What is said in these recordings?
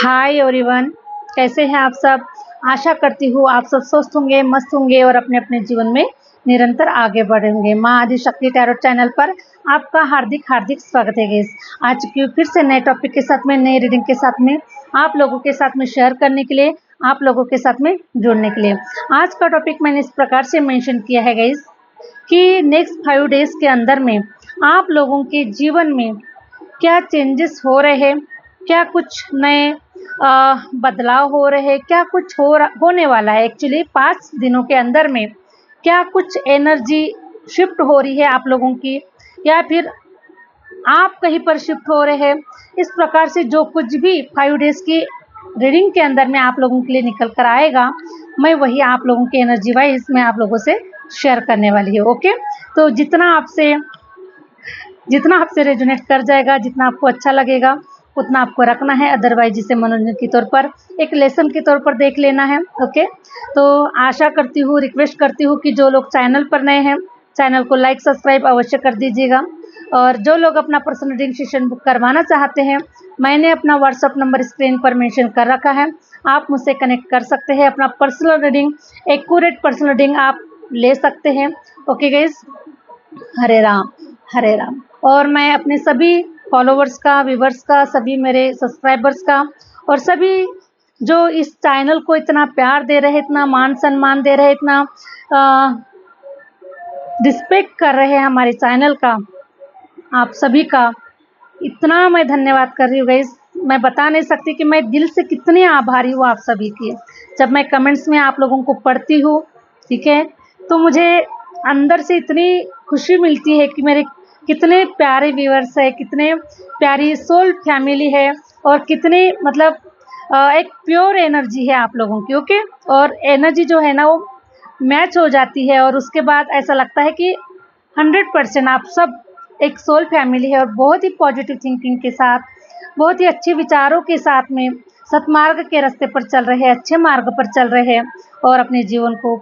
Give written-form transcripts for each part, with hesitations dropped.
Hi everyone, कैसे हैं आप सब। आशा करती हूँ आप सब स्वस्थ होंगे, मस्त होंगे और अपने अपने जीवन में निरंतर आगे बढ़ेंगे। माँ आदिशक्ति टैरोट चैनल पर आपका हार्दिक हार्दिक स्वागत है गाइस। आज की फिर से नए टॉपिक के साथ में, नए रीडिंग के साथ में आप लोगों के साथ में शेयर करने के लिए, आप लोगों के साथ में जुड़ने के लिए। आज का टॉपिक मैंने इस प्रकार से मेंशन किया है गाइस कि नेक्स्ट 5 डेज के अंदर में आप लोगों के जीवन में क्या चेंजेस हो रहे हैं, क्या कुछ नए बदलाव हो रहे हैं, क्या कुछ होने वाला है। एक्चुअली 5 दिनों के अंदर में क्या कुछ एनर्जी शिफ्ट हो रही है आप लोगों की, या फिर आप कहीं पर शिफ्ट हो रहे हैं। इस प्रकार से जो कुछ भी 5 डेज की रीडिंग के अंदर में आप लोगों के लिए निकल कर आएगा, मैं वही आप लोगों की एनर्जी वाइज मैं आप लोगों से शेयर करने वाली हूँ। ओके, तो जितना आपसे रेजोनेट कर जाएगा, जितना आपको अच्छा लगेगा उतना आपको रखना है, अदरवाइज इसे मनोरंजन के तौर पर, एक लेसन के तौर पर देख लेना है। ओके, तो आशा करती हूँ, रिक्वेस्ट करती हूँ कि जो लोग चैनल पर नए हैं, चैनल को लाइक सब्सक्राइब अवश्य कर दीजिएगा। और जो लोग अपना पर्सनल रीडिंग सेशन बुक करवाना चाहते हैं, मैंने अपना व्हाट्सअप नंबर स्क्रीन पर मेंशन कर रखा है, आप मुझसे कनेक्ट कर सकते हैं। अपना personal reading, accurate personal reading आप ले सकते हैं। ओके गाइज, हरे राम हरे राम। और मैं अपने सभी फॉलोवर्स का, व्यूवर्स का, सभी मेरे सब्सक्राइबर्स का, और सभी जो इस चैनल को इतना प्यार दे रहे, इतना मान सम्मान दे रहे, इतना रिस्पेक्ट कर रहे हैं हमारे चैनल का, आप सभी का इतना मैं धन्यवाद कर रही हूँ गाइस। मैं बता नहीं सकती कि मैं दिल से कितनी आभारी हूँ आप सभी की। जब मैं कमेंट्स में आप लोगों को पढ़ती हूँ, ठीक है, तो मुझे अंदर से इतनी खुशी मिलती है कि मेरे कितने प्यारे व्यूअर्स है, कितने प्यारी सोल फैमिली है, और कितनी मतलब एक प्योर एनर्जी है आप लोगों की। ओके, और एनर्जी जो है ना वो मैच हो जाती है, और उसके बाद ऐसा लगता है कि 100% आप सब एक सोल फैमिली है, और बहुत ही पॉजिटिव थिंकिंग के साथ, बहुत ही अच्छे विचारों के साथ में सतमार्ग के रास्ते पर चल रहे हैं, अच्छे मार्ग पर चल रहे हैं, और अपने जीवन को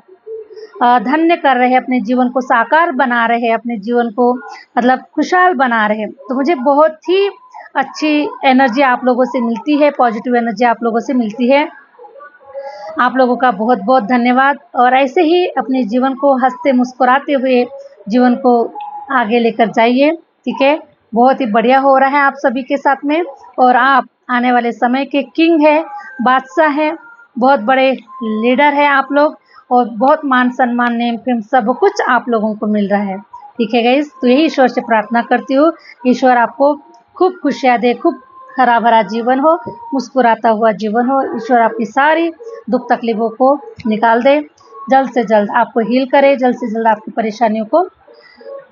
धन्य कर रहे हैं, अपने जीवन को साकार बना रहे हैं, अपने जीवन को मतलब खुशहाल बना रहे हैं। तो मुझे बहुत ही अच्छी एनर्जी आप लोगों से मिलती है, पॉजिटिव एनर्जी आप लोगों से मिलती है। आप लोगों का बहुत बहुत धन्यवाद। और ऐसे ही अपने जीवन को हंसते मुस्कुराते हुए जीवन को आगे लेकर जाइए, ठीक है। बहुत ही बढ़िया हो रहा है आप सभी के साथ में, और आप आने वाले समय के किंग है, बादशाह हैं, बहुत बड़े लीडर हैं आप लोग, और बहुत मान सम्मान, नेम फेम सब कुछ आप लोगों को मिल रहा है, ठीक है गाइस। तो यही ईश्वर से प्रार्थना करती हूँ, ईश्वर आपको खूब खुशियाँ दे, खूब हरा भरा जीवन हो, मुस्कुराता हुआ जीवन हो। ईश्वर आपकी सारी दुख तकलीफों को निकाल दे, जल्द से जल्द आपको हील करे, जल्द से जल्द आपकी परेशानियों को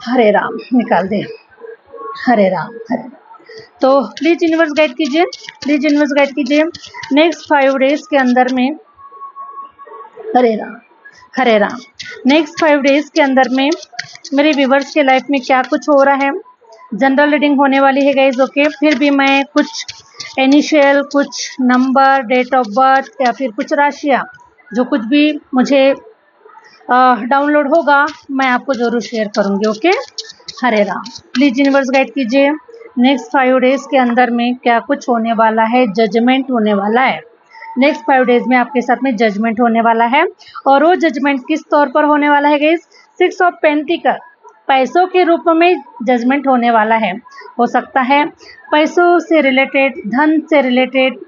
हरे राम निकाल दे। हरे राम हरे राम। तो प्लीज यूनिवर्स गाइड कीजिए, प्लीज यूनिवर्स गाइड कीजिए नेक्स्ट 5 डेज के अंदर में। हरे राम हरे राम। नेक्स्ट 5 डेज के अंदर में मेरे व्यूवर्स के लाइफ में क्या कुछ हो रहा है। जनरल रीडिंग होने वाली है गाइज। ओके, फिर भी मैं कुछ इनिशियल, कुछ नंबर, डेट ऑफ बर्थ, या फिर कुछ राशियाँ, जो कुछ भी मुझे डाउनलोड होगा मैं आपको जरूर शेयर करूंगी। Okay, Hare Ram. Please universe guide कीजिए नेक्स्ट 5 डेज के अंदर में क्या कुछ होने वाला है। जजमेंट होने वाला है नेक्स्ट 5 डेज में, आपके साथ में जजमेंट होने वाला है। और वो जजमेंट किस तौर पर होने वाला है गाइस? 6 ऑफ पेंटिकल, पैसों के रूप में जजमेंट होने वाला है। हो सकता है पैसों से रिलेटेड, धन से रिलेटेड,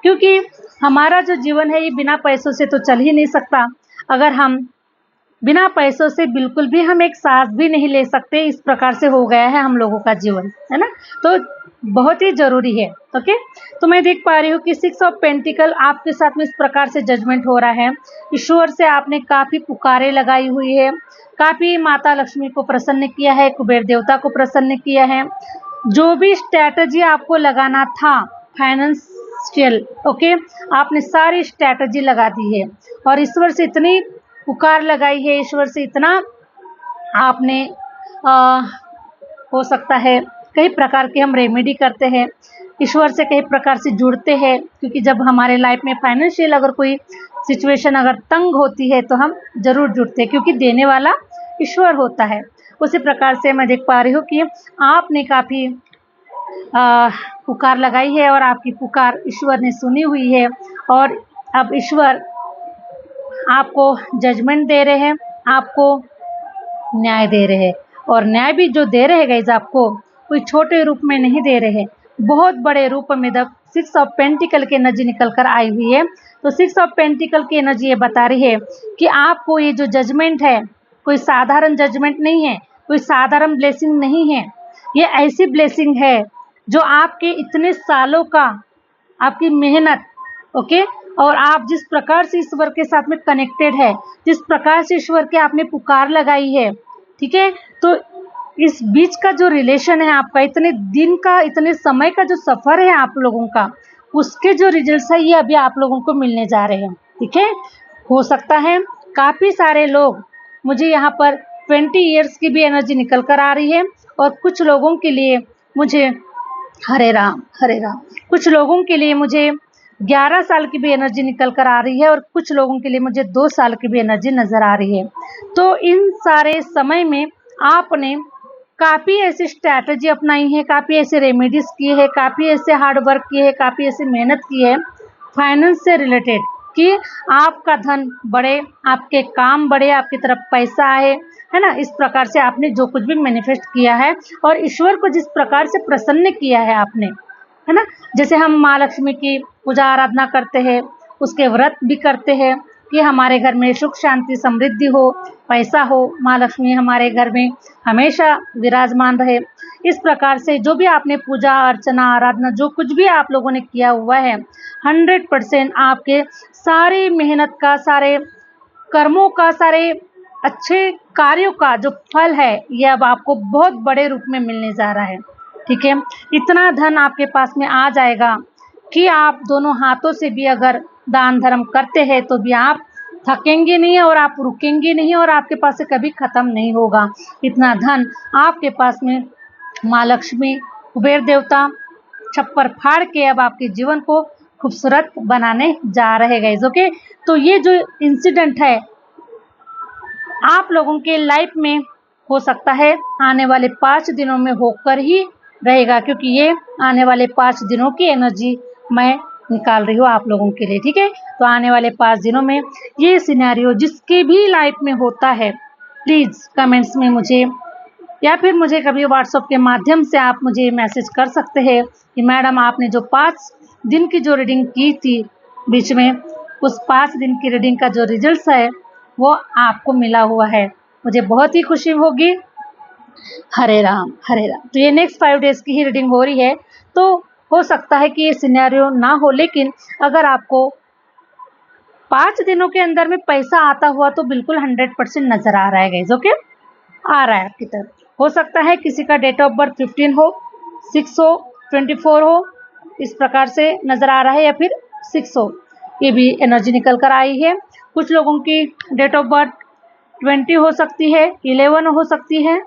क्योंकि हमारा जो जीवन है ये बिना पैसों से तो चल ही नहीं सकता। अगर हम बिना पैसों से बिल्कुल भी हम एक सांस भी नहीं ले सकते, इस प्रकार से हो गया है हम लोगों का जीवन, है ना। तो बहुत ही जरूरी है। ओके, तो मैं देख पा रही हूँ कि 6 ऑफ पेंटिकल आपके साथ में इस प्रकार से जजमेंट हो रहा है। ईश्वर से आपने काफ़ी पुकारें लगाई हुई है, काफ़ी माता लक्ष्मी को प्रसन्न किया है, कुबेर देवता को प्रसन्न किया है। जो भी स्ट्रैटेजी आपको लगाना था फाइनेंशियल, ओके, आपने सारी स्ट्रैटेजी लगा दी है, और ईश्वर से इतनी पुकार लगाई है, ईश्वर से इतना आपने हो सकता है कई प्रकार के हम रेमेडी करते हैं, ईश्वर से कई प्रकार से जुड़ते हैं, क्योंकि जब हमारे लाइफ में फाइनेंशियल अगर कोई सिचुएशन अगर तंग होती है तो हम जरूर जुड़ते हैं, क्योंकि देने वाला ईश्वर होता है। उसी प्रकार से मैं देख पा रही हूँ कि आपने काफ़ी पुकार लगाई है और आपकी पुकार ईश्वर ने सुनी हुई है और अब ईश्वर आपको जजमेंट दे रहे हैं, आपको न्याय दे रहे हैं। और न्याय भी जो दे रहे हैं गाइस आपको, कोई छोटे रूप में नहीं दे रहे हैं, बहुत बड़े रूप में। जब 6 ऑफ पेंटिकल की एनर्जी निकल कर आई हुई है, तो 6 ऑफ पेंटिकल की एनर्जी ये बता रही है कि आपको ये जो जजमेंट है, कोई साधारण जजमेंट नहीं है, कोई साधारण ब्लेसिंग नहीं है। ये ऐसी ब्लेसिंग है जो आपके इतने सालों का, आपकी मेहनत, ओके, और आप जिस प्रकार से ईश्वर के साथ में कनेक्टेड है, जिस प्रकार से ईश्वर के आपने पुकार लगाई है, ठीक है, तो इस बीच का जो रिलेशन है आपका, इतने दिन का, इतने समय का जो सफ़र है आप लोगों का, उसके जो रिजल्ट्स है ये अभी आप लोगों को मिलने जा रहे हैं। ठीक है, हो सकता है काफ़ी सारे लोग, मुझे यहाँ पर 20 ईयर्स की भी एनर्जी निकल कर आ रही है और कुछ लोगों के लिए मुझे, हरे राम हरे राम, कुछ लोगों के लिए मुझे 11 साल की भी एनर्जी निकल कर आ रही है और कुछ लोगों के लिए मुझे 2 साल की भी एनर्जी नज़र आ रही है। तो इन सारे समय में आपने काफ़ी ऐसी स्ट्रैटेजी अपनाई है, काफ़ी ऐसे रेमेडीज़ किए हैं, काफ़ी ऐसे हार्ड वर्क किए हैं, काफ़ी ऐसी मेहनत की है फाइनेंस से रिलेटेड कि आपका धन बढ़े, आपके काम बढ़े, आपकी तरफ पैसा आए, है ना। इस प्रकार से आपने जो कुछ भी मैनिफेस्ट किया है और ईश्वर को जिस प्रकार से प्रसन्न किया है आपने, है ना। जैसे हम माँ लक्ष्मी की पूजा आराधना करते हैं, उसके व्रत भी करते हैं कि हमारे घर में सुख शांति समृद्धि हो, पैसा हो, माँ लक्ष्मी हमारे घर में हमेशा विराजमान रहे। इस प्रकार से जो भी आपने पूजा अर्चना आराधना जो कुछ भी आप लोगों ने किया हुआ है, 100% आपके सारी मेहनत का, सारे कर्मों का, सारे अच्छे कार्यों का जो फल है, ये अब आपको बहुत बड़े रूप में मिलने जा रहा है। ठीक है, इतना धन आपके पास में आ जाएगा कि आप दोनों हाथों से भी अगर दान धर्म करते हैं तो भी आप थकेंगे नहीं और आप रुकेंगे नहीं और आपके पास से कभी ख़त्म नहीं होगा। इतना धन आपके पास में माँ लक्ष्मी, कुबेर देवता छप्पर फाड़ के अब आपके जीवन को खूबसूरत बनाने जा रहे गाइस। ओके, तो ये जो इंसिडेंट है आप लोगों के लाइफ में हो सकता है आने वाले 5 दिनों में होकर ही रहेगा, क्योंकि ये आने वाले 5 दिनों की एनर्जी मैं निकाल रही हूँ आप लोगों के लिए। ठीक है, तो आने वाले 5 दिनों में ये सिनेरियो जिसके भी लाइफ में होता है, प्लीज़ कमेंट्स में मुझे या फिर मुझे कभी व्हाट्सएप के माध्यम से आप मुझे मैसेज कर सकते हैं कि मैडम आपने जो 5 दिन की जो रीडिंग की थी बीच में, उस 5 दिन की रीडिंग का जो रिजल्ट्स है वो आपको मिला हुआ है, मुझे बहुत ही खुशी होगी। हरे राम हरे राम। तो ये नेक्स्ट 5 डेज़ की ही रीडिंग हो रही है, तो हो सकता है कि ये सिनेरियो ना हो, लेकिन अगर आपको 5 दिनों के अंदर में पैसा आता हुआ तो बिल्कुल 100% नज़र आ रहा है गाइस। ओके, आ रहा है आपकी तरफ। हो सकता है किसी का डेट ऑफ बर्थ 15 हो, 6 हो, 24 हो, इस प्रकार से नज़र आ रहा है, या फिर 6 हो, ये भी एनर्जी निकल कर आई है। कुछ लोगों की डेट ऑफ बर्थ 20 हो सकती है, 11 हो सकती है,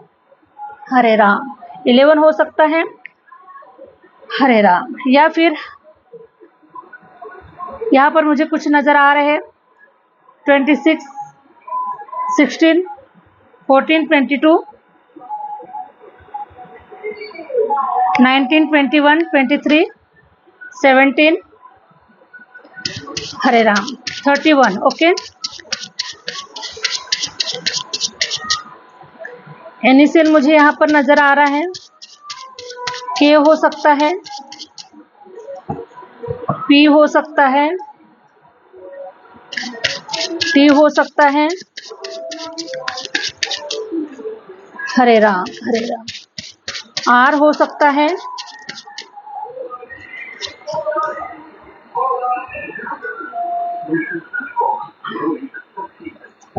हरे राम, 11 हो सकता है, हरे राम, या फिर यहाँ पर मुझे कुछ नज़र आ रहे हैं 26, 16, 14, 22, 19, 21, 23, 17, हरे राम, 31। ओके, इनिशियल मुझे यहाँ पर नज़र आ रहा है, के हो सकता है, पी हो सकता है, टी हो सकता है, हरे राम हरे राम, आर हो सकता है,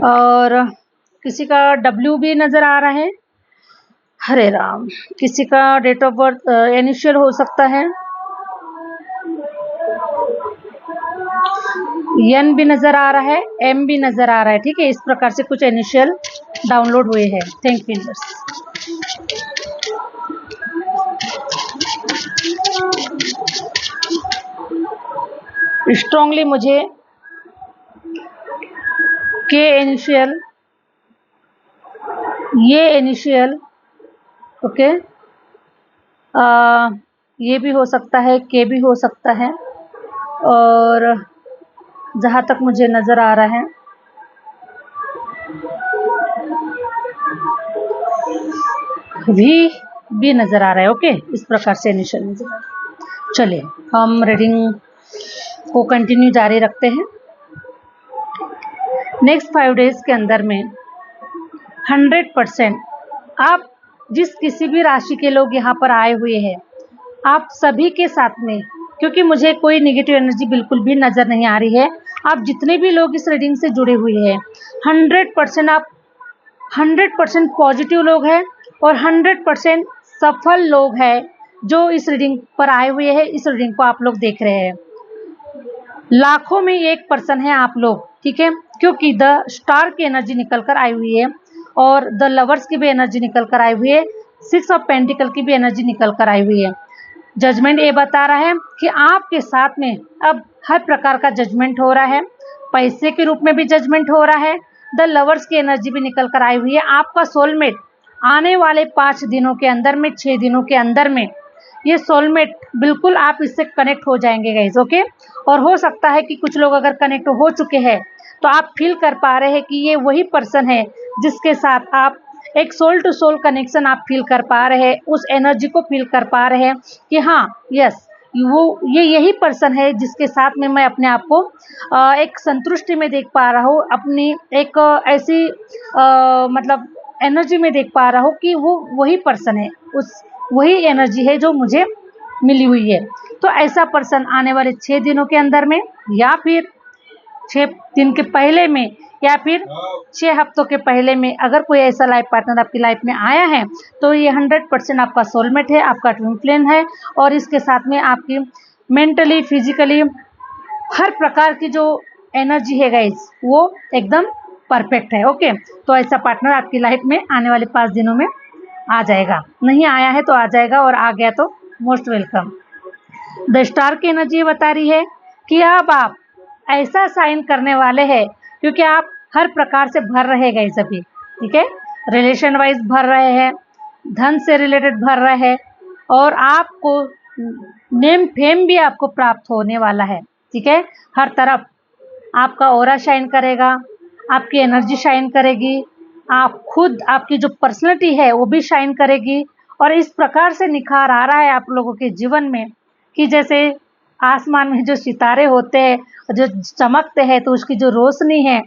और किसी का डब्ल्यू भी नज़र आ रहा है, हरे राम, किसी का डेट ऑफ बर्थ इनिशियल हो सकता है, एन भी नज़र आ रहा है, एम भी नज़र आ रहा है। ठीक है, इस प्रकार से कुछ इनिशियल डाउनलोड हुए हैं। Thank you. स्ट्रांगली मुझे के इनिशियल, ये इनिशियल, ओके, ये भी हो सकता है, के भी हो सकता है, और जहाँ तक मुझे नज़र आ रहा है भी नज़र आ रहा है। ओके, इस प्रकार से इनिशियल नज़र आ रहा है। चलिए हम रीडिंग को कंटिन्यू जारी रखते हैं। नेक्स्ट 5 डेज के अंदर में 100% आप जिस किसी भी राशि के लोग यहाँ पर आए हुए हैं, आप सभी के साथ में, क्योंकि मुझे कोई नेगेटिव एनर्जी बिल्कुल भी नज़र नहीं आ रही है, आप जितने भी लोग इस रीडिंग से जुड़े हुए हैं 100% आप 100% पॉजिटिव लोग हैं और 100% सफल लोग हैं जो इस रीडिंग पर आए हुए हैं। इस रीडिंग को आप लोग देख रहे हैं, लाखों में एक पर्सन है आप लोग, ठीक है, क्योंकि द स्टार की एनर्जी निकल कर आई हुई है और द लवर्स की भी एनर्जी निकल कर आई हुई है, 6 ऑफ पेंटिकल की भी एनर्जी निकल कर आई हुई है। जजमेंट ये बता रहा है कि आपके साथ में अब हर प्रकार का जजमेंट हो रहा है, पैसे के रूप में भी जजमेंट हो रहा है। द लवर्स की एनर्जी भी निकल कर आई हुई है। आपका सोलमेट आने वाले 5 दिनों के अंदर में, 6 दिनों के अंदर में ये सोलमेट बिल्कुल आप इससे कनेक्ट हो जाएंगे गाइस। ओके, और हो सकता है कि कुछ लोग अगर कनेक्ट हो चुके हैं तो आप फील कर पा रहे हैं कि ये वही पर्सन है जिसके साथ आप एक सोल टू सोल कनेक्शन आप फील कर पा रहे हैं, उस एनर्जी को फील कर पा रहे हैं कि हाँ यस वो ये यही पर्सन है जिसके साथ में मैं अपने आप को एक संतुष्टि में देख पा रहा हूँ, अपनी एक ऐसी मतलब एनर्जी में देख पा रहा हूँ कि वो वही पर्सन है, उस वही एनर्जी है जो मुझे मिली हुई है। तो ऐसा पर्सन आने वाले 6 दिनों के अंदर में, या फिर 6 दिन के पहले में, या फिर 6 हफ्तों के पहले में अगर कोई ऐसा लाइफ पार्टनर आपकी लाइफ में आया है तो ये 100% आपका सोलमेट है, आपका ट्विन फ्लेम है, और इसके साथ में आपकी मेंटली, फिजिकली हर प्रकार की जो एनर्जी है गाइस वो एकदम परफेक्ट है। ओके, तो ऐसा पार्टनर आपकी लाइफ में आने वाले 5 दिनों में आ जाएगा, नहीं आया है तो आ जाएगा, और आ गया तो मोस्ट वेलकम। द स्टार की एनर्जी बता रही है कि अब आप ऐसा साइन करने वाले हैं क्योंकि आप हर प्रकार से भर रहे गए सभी, ठीक है, रिलेशन वाइज भर रहे हैं, धन से रिलेटेड भर रहे हैं, और आपको नेम फेम भी आपको प्राप्त होने वाला है, ठीक है। हर तरफ आपका ऑरा शाइन करेगा, आपकी एनर्जी शाइन करेगी, आप खुद आपकी जो पर्सनैलिटी है वो भी शाइन करेगी, और इस प्रकार से निखार आ रहा है आप लोगों के जीवन में कि जैसे आसमान में जो सितारे होते हैं जो चमकते हैं तो उसकी जो रोशनी है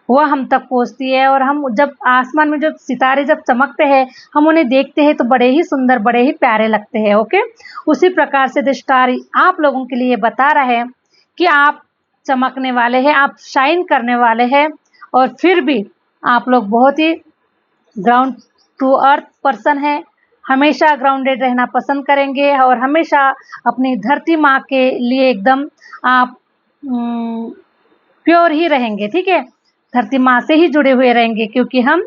वह हम तक पहुंचती है, और हम जब आसमान में जब सितारे जब चमकते हैं हम उन्हें देखते हैं तो बड़े ही सुंदर, बड़े ही प्यारे लगते हैं। ओके, उसी प्रकार से द स्टार आप लोगों के लिए बता रहा है कि आप चमकने वाले हैं, आप शाइन करने वाले हैं, और फिर भी आप लोग बहुत ही ग्राउंड टू अर्थ पर्सन है, हमेशा ग्राउंडेड रहना पसंद करेंगे और हमेशा अपनी धरती माँ के लिए एकदम आप प्योर ही रहेंगे, ठीक है, धरती माँ से ही जुड़े हुए रहेंगे क्योंकि हम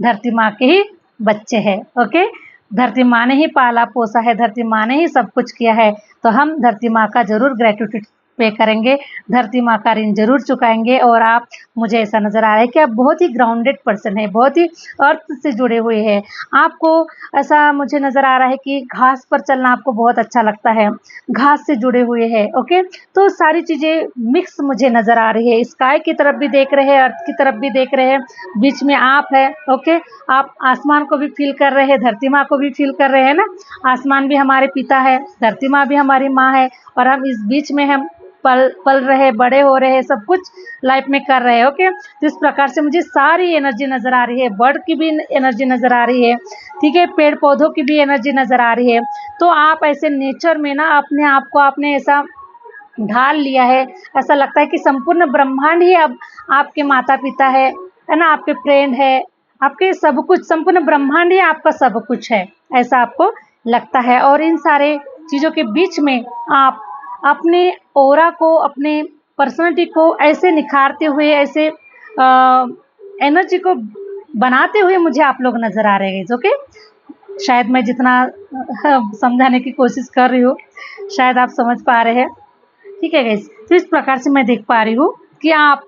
धरती माँ के ही बच्चे हैं। ओके, धरती माँ ने ही पाला पोसा है, धरती माँ ने ही सब कुछ किया है, तो हम धरती माँ का जरूर ग्रेटिट्यूड पे करेंगे, धरती माँ का ऋण जरूर चुकाएंगे। और आप, मुझे ऐसा नज़र आ रहा है कि आप बहुत ही ग्राउंडेड पर्सन है, बहुत ही अर्थ से जुड़े हुए हैं। आपको ऐसा मुझे नज़र आ रहा है कि घास पर चलना आपको बहुत अच्छा लगता है, घास से जुड़े हुए हैं। ओके, तो सारी चीज़ें मिक्स मुझे नज़र आ रही है, स्काई की तरफ भी देख रहे हैं, अर्थ की तरफ भी देख रहे हैं, बीच में आप है। ओके, आप आसमान को भी फील कर रहे हैं, धरती माँ को भी फील कर रहे हैं ना, आसमान भी हमारे पिता है, धरती माँ भी हमारी माँ है, और हम इस बीच में हम पल रहे, बड़े हो रहे हैं, सब कुछ लाइफ में कर रहे हैं। ओके, तो इस प्रकार से मुझे सारी एनर्जी नज़र आ रही है, बर्ड की भी एनर्जी नज़र आ रही है, ठीक है, पेड़ पौधों की भी एनर्जी नज़र आ रही है। तो आप ऐसे नेचर में ना अपने आप को आपने ऐसा ढाल लिया है, ऐसा लगता है कि संपूर्ण ब्रह्मांड ही अब आपके माता पिता है ना, आपके फ्रेंड है, आपके सब कुछ, संपूर्ण ब्रह्मांड ही आपका सब कुछ है, ऐसा आपको लगता है। और इन सारे चीज़ों के बीच में आप अपने ऑरा को, अपने पर्सनालिटी को ऐसे निखारते हुए, ऐसे एनर्जी को बनाते हुए मुझे आप लोग नज़र आ रहे हैं। ओके, शायद मैं जितना समझाने की कोशिश कर रही हूँ शायद आप समझ पा रहे हैं, ठीक है गाइस। तो इस प्रकार से मैं देख पा रही हूँ कि आप,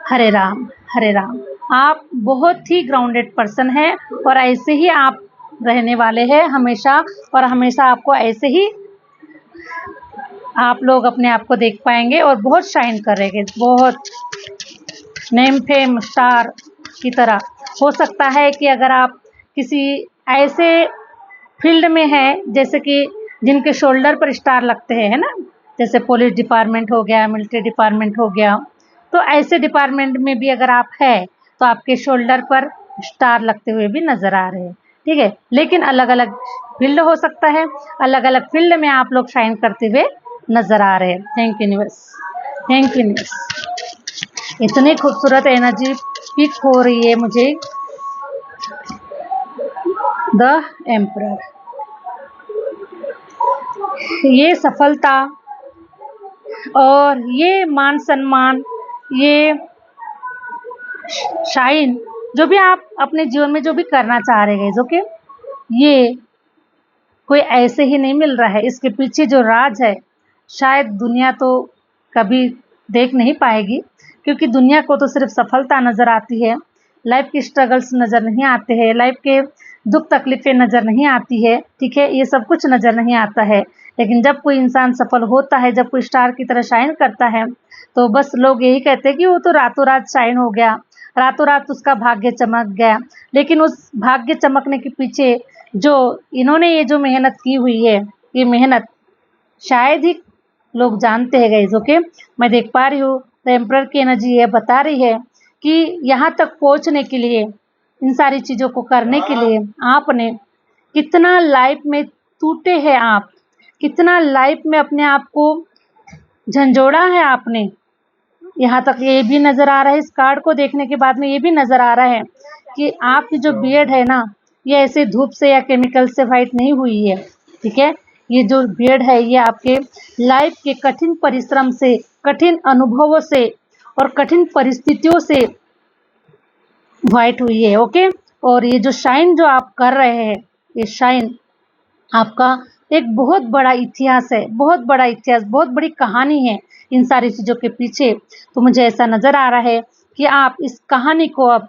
हरे राम हरे राम, आप बहुत ही ग्राउंडेड पर्सन हैं, और ऐसे ही आप रहने वाले हैं हमेशा, और हमेशा आपको ऐसे ही आप लोग अपने आप को देख पाएंगे और बहुत शाइन करेंगे, बहुत नेम फेम स्टार की तरह। हो सकता है कि अगर आप किसी ऐसे फील्ड में हैं जैसे कि जिनके शोल्डर पर स्टार लगते हैं, है ना, जैसे पुलिस डिपार्टमेंट हो गया, मिलिट्री डिपार्टमेंट हो गया, तो ऐसे डिपार्टमेंट में भी अगर आप हैं तो आपके शोल्डर पर स्टार लगते हुए भी नज़र आ रहे हैं, ठीक है। लेकिन अलग अलग फील्ड हो सकता है, अलग अलग फील्ड में आप लोग शाइन करते हुए नज़र आ रहे हैं। Thank universe, thank universe. इतनी खूबसूरत एनर्जी पिक हो रही है मुझे। द एम्परर, ये सफलता और ये मान सम्मान, ये शाइन, जो भी आप अपने जीवन में जो भी करना चाह रहे हैं, ओके, ये कोई ऐसे ही नहीं मिल रहा है। इसके पीछे जो राज है शायद दुनिया तो कभी देख नहीं पाएगी, क्योंकि दुनिया को तो सिर्फ सफलता नज़र आती है, लाइफ के स्ट्रगल्स नज़र नहीं आते हैं, लाइफ के दुख तकलीफ़ें नज़र नहीं आती है, ठीक है, ये सब कुछ नज़र नहीं आता है। लेकिन जब कोई इंसान सफल होता है, जब कोई स्टार की तरह शाइन करता है, तो बस लोग यही कहते हैं कि वो तो रातों रात शाइन हो गया, रातों रात उसका भाग्य चमक गया। लेकिन उस भाग्य चमकने के पीछे जो इन्होंने ये जो मेहनत की हुई है, ये मेहनत शायद ही लोग जानते हैं गाइस, ओके। मैं देख पा रही हूँ द एम्परर की एनर्जी ये बता रही है कि यहाँ तक पहुँचने के लिए, इन सारी चीज़ों को करने के लिए आपने कितना लाइफ में टूटे हैं आप, कितना लाइफ में अपने आप को झंझोड़ा है आपने। यहाँ तक ये भी नज़र आ रहा है, इस कार्ड को देखने के बाद में ये भी नज़र आ रहा है कि आपकी जो बियर्ड है ना, ये ऐसे धूप से या केमिकल से वाइट नहीं हुई है, ठीक है। ये जो बियर्ड है ये आपके लाइफ के कठिन परिश्रम से, कठिन अनुभवों से और कठिन परिस्थितियों से वाइट हुई है, ओके। और ये जो शाइन जो आप कर रहे हैं, ये शाइन आपका एक बहुत बड़ा इतिहास है, बहुत बड़ा इतिहास, बहुत बड़ी कहानी है इन सारी चीज़ों के पीछे। तो मुझे ऐसा नज़र आ रहा है कि आप इस कहानी को अब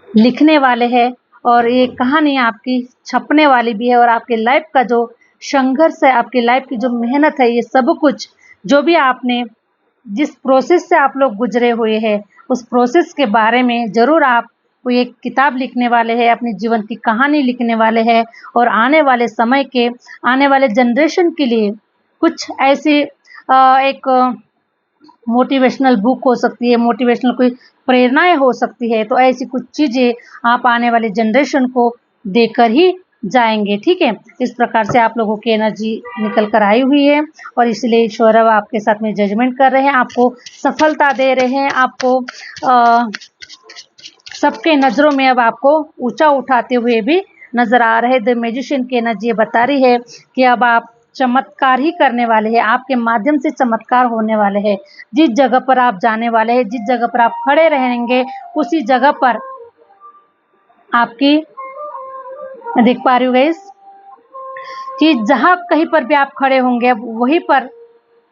लिखने वाले हैं, और ये कहानी आपकी छपने वाली भी है, और आपके लाइफ का जो संघर्ष है, आपकी लाइफ की जो मेहनत है, ये सब कुछ जो भी आपने जिस प्रोसेस से आप लोग गुजरे हुए हैं, उस प्रोसेस के बारे में ज़रूर आप कोई एक किताब लिखने वाले हैं, अपने जीवन की कहानी लिखने वाले हैं, और आने वाले समय के, आने वाले जनरेशन के लिए कुछ ऐसी एक मोटिवेशनल बुक हो सकती है, मोटिवेशनल कोई प्रेरणाएं हो सकती है। तो ऐसी कुछ चीज़ें आप आने वाले जनरेशन को देकर ही जाएंगे, ठीक है। इस प्रकार से आप लोगों की एनर्जी निकल कर आई हुई है, और इसलिए ईश्वर अब आपके साथ में जजमेंट कर रहे हैं, आपको सफलता दे रहे हैं, आपको सबके नज़रों में अब आपको ऊंचा उठाते हुए भी नज़र आ रहे। द मैजिशियन की एनर्जी ये बता रही है कि अब आप चमत्कार ही करने वाले हैं, आपके माध्यम से चमत्कार होने वाले हैं। जिस जगह पर आप जाने वाले हैं, जिस जगह पर आप खड़े रहेंगे, उसी जगह पर आपकी, मैं देख पा रही हूँ गाइस, कि जहाँ कहीं पर भी आप खड़े होंगे, अब वहीं पर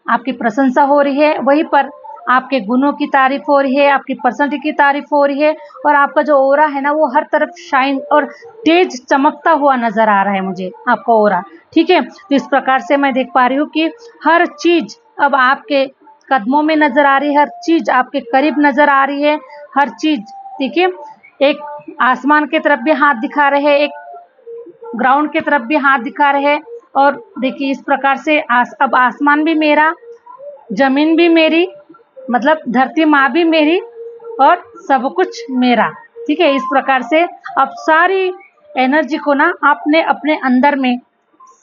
आपकी प्रशंसा हो रही है, वहीं पर आपके गुणों की तारीफ हो रही है, आपकी पर्सनालिटी की तारीफ हो रही है, और आपका जो ओरा है ना, वो हर तरफ शाइन और तेज चमकता हुआ नजर आ रहा है मुझे, आपका ओरा, ठीक है। तो इस प्रकार से मैं देख पा रही हूँ कि हर चीज अब आपके कदमों में नजर आ रही है, हर चीज आपके करीब नजर आ रही है, हर चीज, ठीक है। एक आसमान की तरफ भी हाथ दिखा रहे हैं, एक ग्राउंड की तरफ भी हाथ दिखा रहे हैं, और देखिए इस प्रकार से अब आसमान भी मेरा, जमीन भी मेरी, मतलब धरती माँ भी मेरी, और सब कुछ मेरा, ठीक है। इस प्रकार से अब सारी एनर्जी को ना आपने अपने अंदर में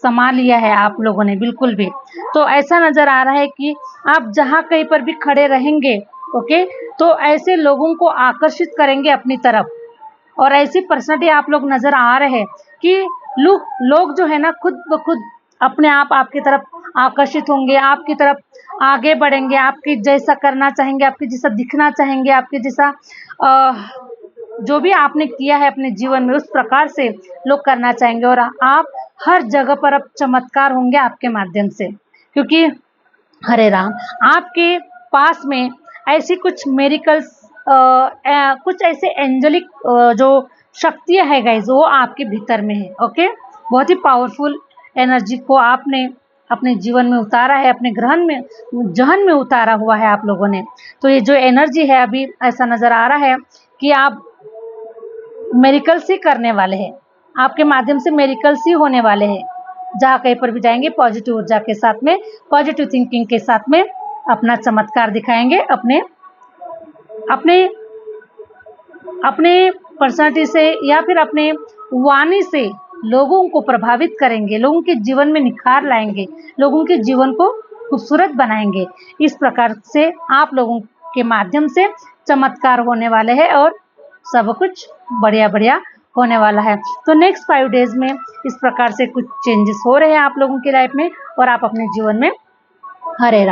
समा लिया है आप लोगों ने, बिल्कुल भी। तो ऐसा नज़र आ रहा है कि आप जहाँ कहीं पर भी खड़े रहेंगे, ओके, तो ऐसे लोगों को आकर्षित करेंगे अपनी तरफ, और ऐसी पर्सनालिटी आप लोग नज़र आ रहे हैं कि लोग जो है ना खुद ब खुद अपने आप आपकी तरफ आकर्षित होंगे, आपकी तरफ आगे बढ़ेंगे, आपके जैसा करना चाहेंगे, आपके जैसा दिखना चाहेंगे, आपके जैसा जो भी आपने किया है अपने जीवन में, उस प्रकार से लोग करना चाहेंगे, और आप हर जगह पर अब चमत्कार होंगे आपके माध्यम से, क्योंकि हरे राम, आपके पास में ऐसी कुछ मेरिकल्स, कुछ ऐसे एंजलिक जो शक्तियाँ है गाइज वो आपके भीतर में है। ओके, बहुत ही पावरफुल एनर्जी को आपने अपने जीवन में उतारा है, अपने जहन में उतारा हुआ है आप लोगों ने। तो ये जो एनर्जी है अभी ऐसा नजर आ रहा है कि आप मेरिकल्स ही करने वाले हैं, आपके माध्यम से मेरिकल्स ही होने वाले हैं। जहाँ कहीं पर भी जाएंगे पॉजिटिव ऊर्जा के साथ में, पॉजिटिव थिंकिंग के साथ में अपना चमत्कार दिखाएंगे, अपने अपने अपने पर्सनालिटी से या फिर अपने वाणी से लोगों को प्रभावित करेंगे, लोगों के जीवन में निखार लाएंगे, लोगों के जीवन को खूबसूरत बनाएंगे। इस प्रकार से आप लोगों के माध्यम से चमत्कार होने वाले हैं और सब कुछ बढ़िया बढ़िया होने वाला है। तो नेक्स्ट 5 डेज में इस प्रकार से कुछ चेंजेस हो रहे हैं आप लोगों की लाइफ में और आप अपने जीवन में हरे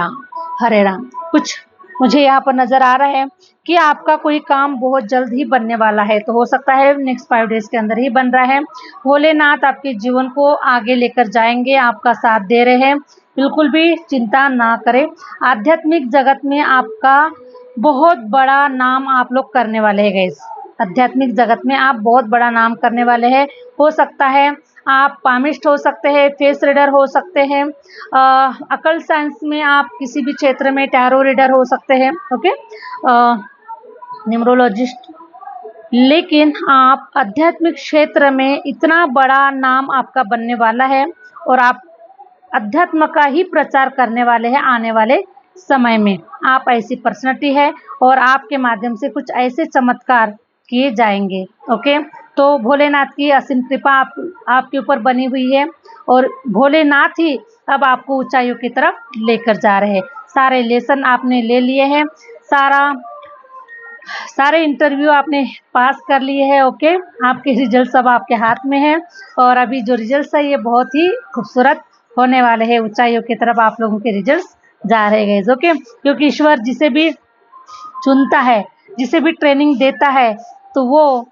राम कुछ मुझे यहाँ पर नजर आ रहा है कि आपका कोई काम बहुत जल्द ही बनने वाला है। तो हो सकता है नेक्स्ट 5 डेज के अंदर ही बन रहा है। भोलेनाथ आपके जीवन को आगे लेकर जाएंगे, आपका साथ दे रहे हैं, बिल्कुल भी चिंता ना करें। आध्यात्मिक जगत में आपका बहुत बड़ा नाम आप लोग करने वाले हैं गाइस। आध्यात्मिक जगत में आप बहुत बड़ा नाम करने वाले हैं। हो सकता है आप पामिस्ट हो सकते हैं, फेस रीडर हो सकते हैं, अकल्ट साइंस में आप किसी भी क्षेत्र में टैरो रीडर हो सकते हैं, ओके, न्यूमरोलॉजिस्ट। लेकिन आप आध्यात्मिक क्षेत्र में इतना बड़ा नाम आपका बनने वाला है और आप अध्यात्म का ही प्रचार करने वाले हैं आने वाले समय में। आप ऐसी पर्सनालिटी है और आपके माध्यम से कुछ ऐसे चमत्कार किए जाएंगे। ओके, तो भोलेनाथ की असीम कृपा आपके ऊपर बनी हुई है और भोलेनाथ ही अब आपको ऊंचाइयों की तरफ लेकर जा रहे हैं। सारे लेसन आपने ले लिए हैं, सारे इंटरव्यू आपने पास कर लिए हैं। ओके, आपके रिजल्ट अब आपके हाथ में है और अभी जो रिजल्ट है ये बहुत ही खूबसूरत होने वाले हैं। ऊंचाइयों की तरफ आप लोगों के रिजल्ट जा रहे हैं। ओके, क्योंकि ईश्वर जिसे भी चुनता है, जिसे भी ट्रेनिंग देता है, तो वो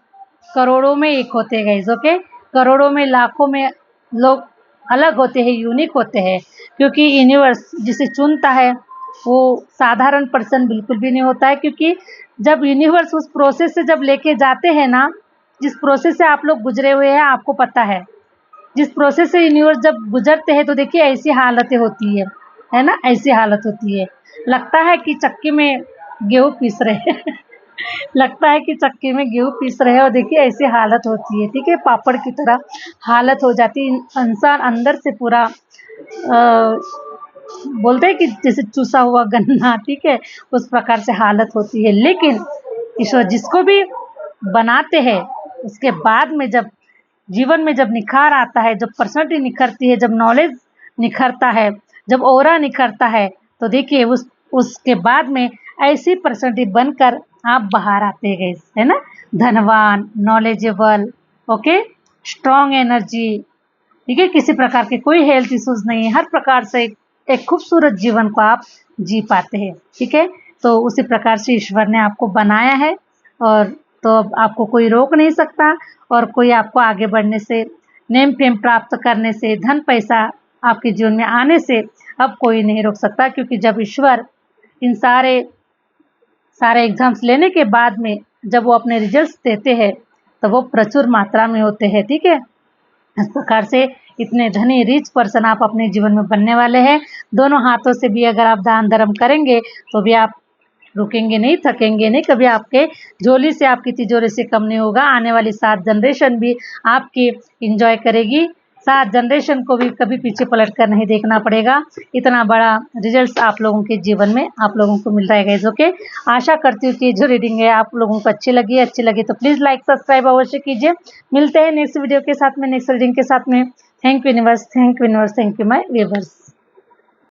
करोड़ों में एक होते हैं गाइस। ओके, करोड़ों में लाखों में लोग अलग होते हैं, यूनिक होते हैं, क्योंकि यूनिवर्स जिसे चुनता है वो साधारण पर्सन बिल्कुल भी नहीं होता है। क्योंकि जब यूनिवर्स उस प्रोसेस से जब लेके जाते हैं ना, जिस प्रोसेस से आप लोग गुजरे हुए हैं, आपको पता है जिस प्रोसेस से यूनिवर्स जब गुजरते हैं तो देखिए ऐसी हालतें होती है ना, ऐसी हालत होती है, लगता है कि चक्की में गेहूँ पीस रहे हैं लगता है कि चक्की में गेहूँ पीस रहे हैं और देखिए ऐसी हालत होती है, ठीक है, पापड़ की तरह हालत हो जाती है। इंसान अंदर से पूरा बोलते हैं कि जैसे चूसा हुआ गन्ना, ठीक है, उस प्रकार से हालत होती है। लेकिन ईश्वर जिसको भी बनाते हैं उसके बाद में जब जीवन में जब निखार आता है, जब पर्सनालिटी निखरती है, जब नॉलेज निखरता है, जब ऑरा निखरता है, तो देखिए उसके बाद में ऐसी पर्सनालिटी बनकर आप बाहर आते गए, है ना, धनवान, नॉलेजेबल, ओके, स्ट्रॉन्ग एनर्जी, ठीक है, किसी प्रकार के कोई हेल्थ इश्यूज नहीं है, हर प्रकार से एक खूबसूरत जीवन को आप जी पाते हैं, ठीक है। तो उसी प्रकार से ईश्वर ने आपको बनाया है और तो अब आपको कोई रोक नहीं सकता और कोई आपको आगे बढ़ने से, नेम फेम प्राप्त करने से, धन पैसा आपके जीवन में आने से अब कोई नहीं रोक सकता। क्योंकि जब ईश्वर इन सारे एग्जाम्स लेने के बाद में जब वो अपने रिजल्ट्स देते हैं तो वो प्रचुर मात्रा में होते हैं, ठीक है। इस प्रकार से इतने धनी रिच पर्सन आप अपने जीवन में बनने वाले हैं। दोनों हाथों से भी अगर आप दान धर्म करेंगे तो भी आप रुकेंगे नहीं, थकेंगे नहीं, कभी आपके झोली से, आपकी तिजोरी से कम नहीं होगा। आने वाली 7 जनरेशन भी आपकी एंजॉय करेगी, 7 जनरेशन को भी कभी पीछे पलट कर नहीं देखना पड़ेगा। इतना बड़ा रिजल्ट आप लोगों के जीवन में आप लोगों को मिल रहा है गाइस। ओके, आशा करती हूँ कि जो रीडिंग है आप लोगों को अच्छी लगी तो प्लीज़ लाइक सब्सक्राइब अवश्य कीजिए। मिलते हैं नेक्स्ट वीडियो के साथ में, नेक्स्ट रीडिंग के साथ में। Thank you universe, thank you universe, thank you my viewers.